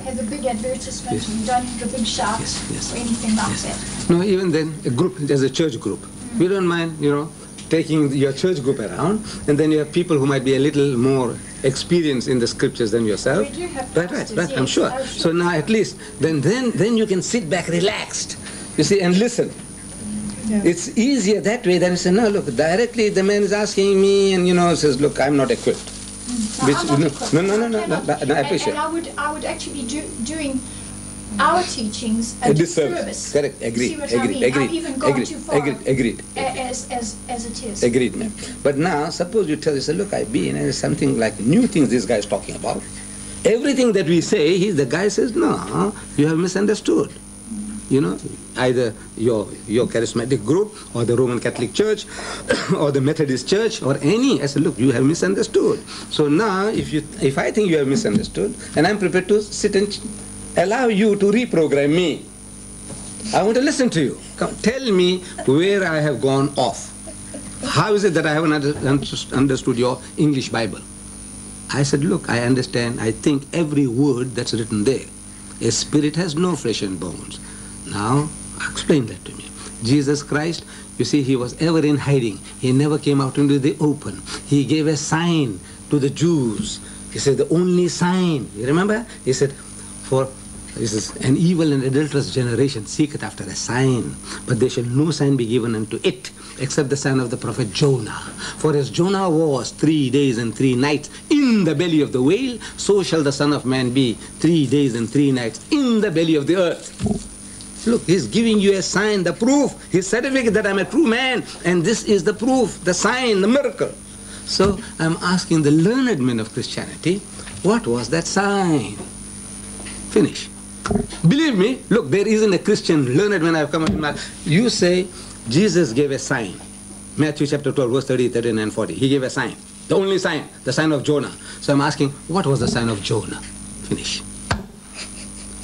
have a big advertisement, Yes. and you don't have a big shout Yes. or anything like Yes. that. No, even then, a group, there's a church group. We don't mind, taking your church group around, and then you have people who might be a little more experienced in the scriptures than yourself. We do have Right, pastors, right, I'm yes. sure. Oh, So now at least, then you can sit back relaxed, you see, and listen. Yeah. It's easier that way than say, no, look, directly the man is asking me and, says, look, I'm not equipped. No, Which- I'm not no, equipped. no, no, no, I no, cannot. no, I appreciate. And I would actually be doing our teachings A a disservice. disservice. Correct, You agreed, see what I agreed, mean? agreed, I've even gone agreed, too far. agreed. As it is. Agreed, ma'am. But now, suppose you tell us, look, I've been, and there's something like new things this guy is talking about. Everything that we say, the guy says, no, you have misunderstood. Either your charismatic group, or the Roman Catholic Church, or the Methodist Church, or any. I said, look, you have misunderstood. So now, if I think you have misunderstood, and I'm prepared to sit and allow you to reprogram me, I want to listen to you. Come, tell me where I have gone off. How is it that I haven't understood your English Bible? I said, look, I understand. I think every word that's written there. A spirit has no flesh and bones. Now, explain that to me. Jesus Christ, you see, he was ever in hiding. He never came out into the open. He gave a sign to the Jews. He said, the only sign. You remember? He said, this is an evil and adulterous generation seeketh after a sign, but there shall no sign be given unto it, except the sign of the prophet Jonah. For as Jonah was 3 days and 3 nights in the belly of the whale, so shall the Son of Man be 3 days and 3 nights in the belly of the earth. Look, he's giving you a sign, the proof, his certificate that I'm a true man, and this is the proof, the sign, the miracle. So I'm asking the learned men of Christianity, what was that sign? Finish. Believe me, look, there isn't a Christian learned man I've come up in my... You say, Jesus gave a sign. Matthew chapter 12, verse 30, 39, 40. He gave a sign. The only sign, the sign of Jonah. So I'm asking, what was the sign of Jonah? Finish.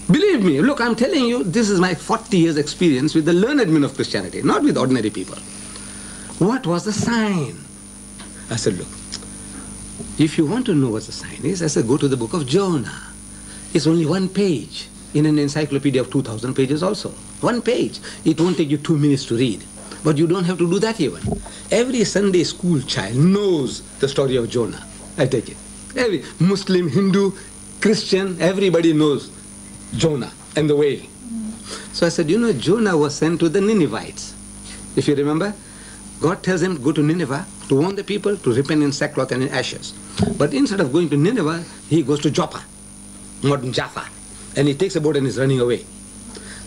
Believe me, look, I'm telling you, this is my 40 years experience with the learned men of Christianity, not with ordinary people. What was the sign? I said, look, if you want to know what the sign is, I said, go to the book of Jonah. It's only 1 page in an encyclopedia of 2,000 pages also. 1 page. It won't take you 2 minutes to read. But you don't have to do that even. Every Sunday school child knows the story of Jonah. I take it. Every Muslim, Hindu, Christian, everybody knows Jonah and the whale. So I said, Jonah was sent to the Ninevites. If you remember, God tells him, go to Nineveh to warn the people to repent in sackcloth and in ashes. But instead of going to Nineveh, he goes to Joppa, modern Jaffa, and he takes a boat and is running away.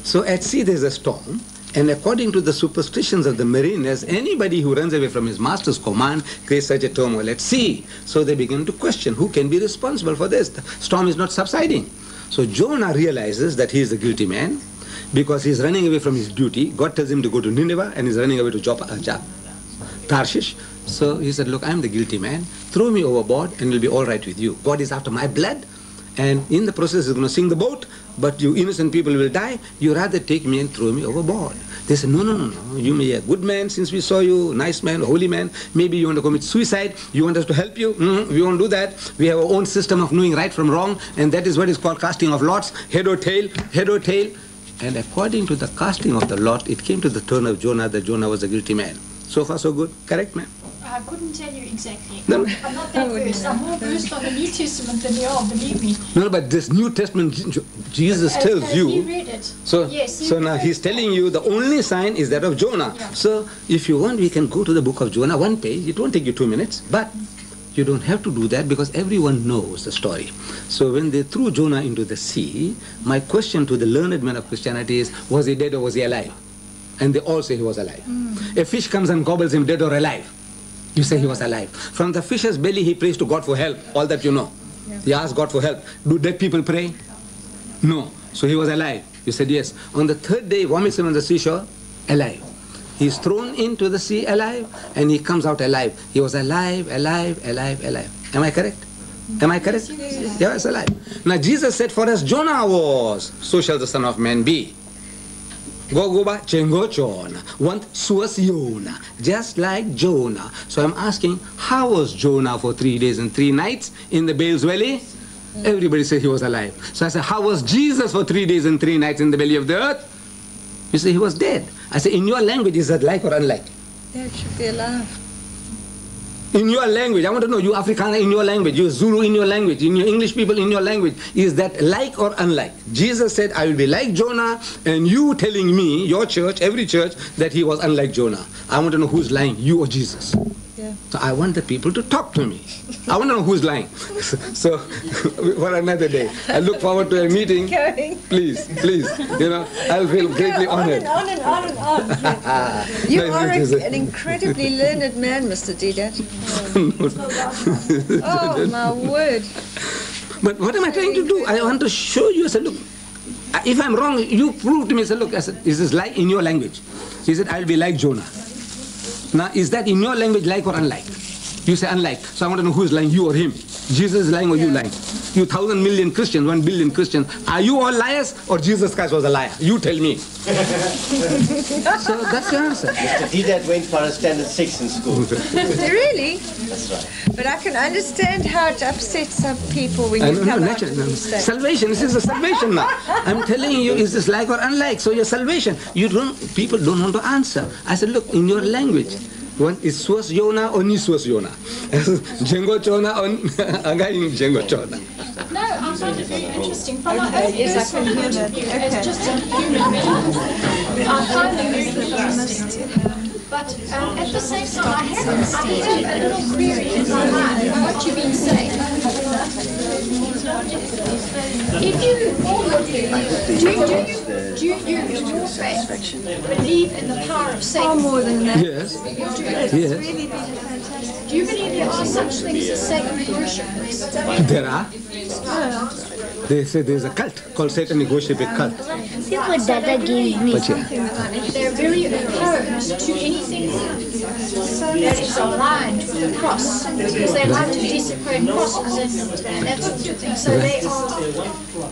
So at sea there's a storm, and according to the superstitions of the mariners, anybody who runs away from his master's command creates such a turmoil at sea. So they begin to question, who can be responsible for this? The storm is not subsiding. So Jonah realizes that he is the guilty man because he is running away from his duty. God tells him to go to Nineveh and he's running away to Tarshish. So he said, look, I'm the guilty man. Throw me overboard and it'll be all right with you. God is after my blood, and in the process he's going to sink the boat, but you innocent people will die. You rather take me and throw me overboard. They said, no. You may be a good man since we saw you, nice man, holy man. Maybe you want to commit suicide. You want us to help you. We won't do that. We have our own system of knowing right from wrong, and that is what is called casting of lots, head or tail, head or tail. And according to the casting of the lot, it came to the turn of Jonah that Jonah was a guilty man. So far so good. Correct, ma'am? I couldn't tell you exactly. No. I'm not that versed. I'm more versed on the New Testament than you are, believe me. No, but this New Testament, Jesus tells you. He read it. So, yes, so now he's telling you the only sign is that of Jonah. Yeah. So if you want, we can go to the book of Jonah, 1 page. It won't take you 2 minutes, but you don't have to do that because everyone knows the story. So when they threw Jonah into the sea, my question to the learned men of Christianity is, was he dead or was he alive? And they all say he was alive. A fish comes and gobbles him dead or alive. You say he was alive. From the fish's belly, he prays to God for help, all that you know. Yeah. He asked God for help. Do dead people pray? No. So he was alive. You said yes. On the 3rd day, vomits him on the seashore, alive. He's thrown into the sea alive, and he comes out alive. He was alive. Am I correct? Am I correct? Yeah, he was alive. Now Jesus said, for as Jonah was, so shall the Son of Man be. Gogoba chengo chona, want suas Yona, just like Jonah. So I'm asking, how was Jonah for 3 days and 3 nights in the whale's belly? Everybody said he was alive. So I said, how was Jesus for 3 days and 3 nights in the belly of the earth? You say he was dead. I said, in your language, is that like or unlike? Yeah, it should be alive. In your language, I want to know, you Afrikaner in your language, you Zulu in your language, in your English people in your language, is that like or unlike? Jesus said, I will be like Jonah, and you telling me, your church, every church, that he was unlike Jonah. I want to know who's lying, you or Jesus. Yeah. So I want the people to talk to me. I want to know who's lying. So for another day, I look forward to a meeting. Please, I'll feel greatly honored. On and on and on. You are an incredibly learned man, Mr. Deedat. Oh, my word. But what am I trying to do? I want to show you. I said, look, if I'm wrong, you prove to me. I said, look, I said, is this like in your language? He said, I'll be like Jonah. Now, is that in your language like or unlike? You say unlike. So I want to know who is lying, you or him. Jesus is lying or you lying? You 1,000 million Christians, 1 billion Christians. Are you all liars or Jesus Christ was a liar? You tell me. So that's the answer. Mr. Deedat went for a standard 6 in school. Really? That's right. But I can understand how it upsets some people when you come out and you say. Salvation, this is a salvation now. I'm telling you, is this like or unlike? So your salvation, people don't want to answer. I said, look, in your language, one is Swas Yona or Ni Swas Yona. Jengo Chona or Again Jengo Chona. No, I find it very interesting. From my own personal point of view, as just a human being, I find it very interesting. But at the same time, I have a little query in my mind of what you've been saying. If you, do you in your faith believe in the power of Satan? Far more than that. Yes. You do. Yes. Do you believe there are such things as Satan worshippers? There are. They say there's a cult called Satanic worship, a cult. See what Dada gave me. But yeah. They're very opposed to anything that is aligned with the cross, because they like to desecrate crosses and that sort of thing. So they are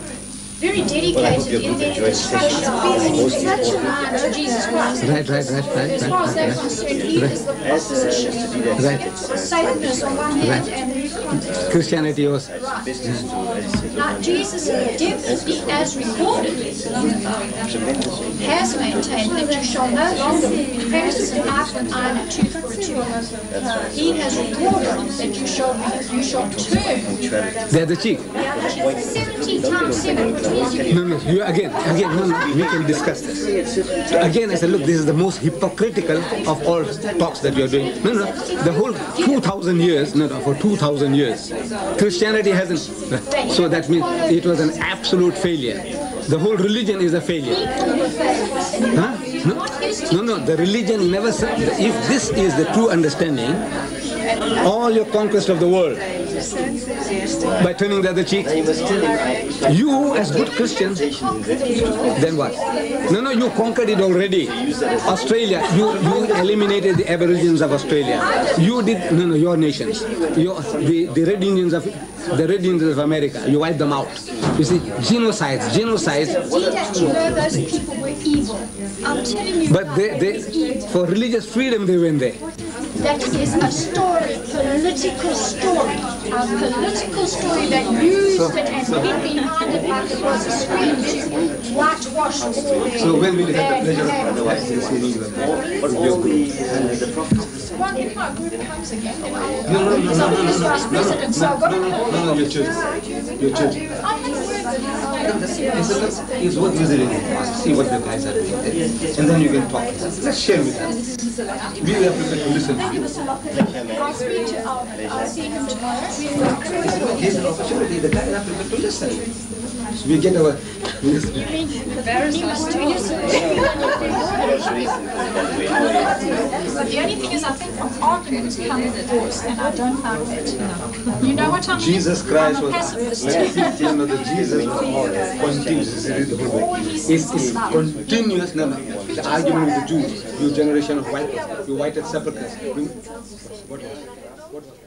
very dedicated in their instruction of being such a line to Jesus Christ. Right. As far as they're concerned, he is the proposition. Satan is on one hand and Christianity was. Now, Jesus definitely, as recorded, has maintained that you shall no longer practice an eye for an eye and a tooth for a tooth. He has recorded that you shall turn They're the cheek. 70 times 7. No, you again, no, we can discuss this. Again, I said, look, this is the most hypocritical of all talks that you're doing. No, the whole 2,000 years, for 2,000 years, Christianity hasn't, so that means it was an absolute failure. The whole religion is a failure. Huh? No, the religion never said, if this is the true understanding, all your conquest of the world, by turning the other cheek, you as good Christians, then what? No, you conquered it already. Australia, you eliminated the Aborigines of Australia. You did, your nations, the Red Indians of America, you wiped them out. You see, genocides. You know those people were evil. I'm telling you. But they for religious freedom, they went there. That is a story, political story. A political story that used it and hid behind it like it was a screen to whitewash all their So when will you have the pleasure bad of What will be the prophet? Well, if my group comes again, then I will. No, Because I'm the vice president, so I've got to no, your church. Your church. I'll have a word with It's worth visiting. See what the guys are doing. And then you can talk. Let's share with them. We have to listen to you. I'll see him tomorrow. Here's an opportunity. The guys have to listen. We get our. He must do listen. But the only thing is, I think from arguments come divorce, and I don't like that. You know what I mean? Jesus Christ I'm a was. pacifist. The Jesus was continuous. It's continuous. No. The argument with the Jews, you generation of white, you whited sepulchres. What was it?